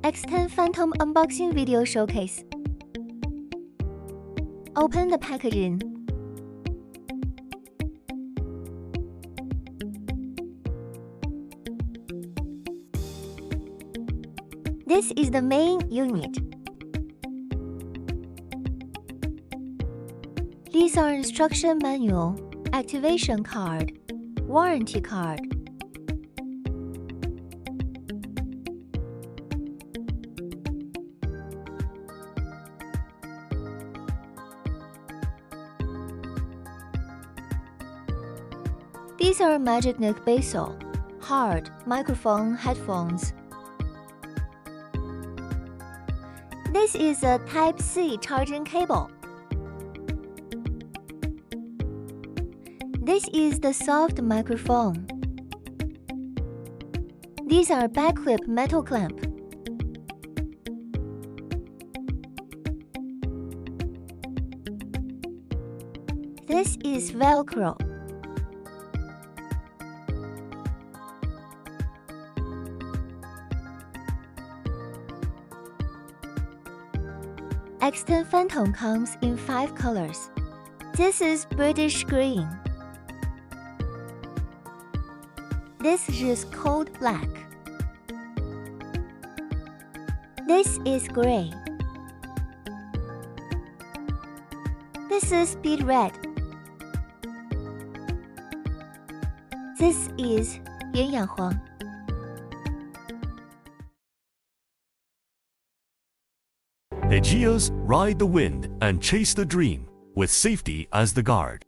X10 Phantom unboxing video showcase. Open the packaging. This is the main unit. These are instruction manual, activation card, warranty card. These are magnetic bezel, hard microphone headphones. This is a Type-C charging cable. This is the soft microphone. These are backclip metal clamp. This is Velcro. X10 Phantom comes in 5 colors. This is British green. This is cold black. This is gray. This is speed red. This is 鸳鸯黄. EJEAS, ride the wind and chase the dream with safety as the guard.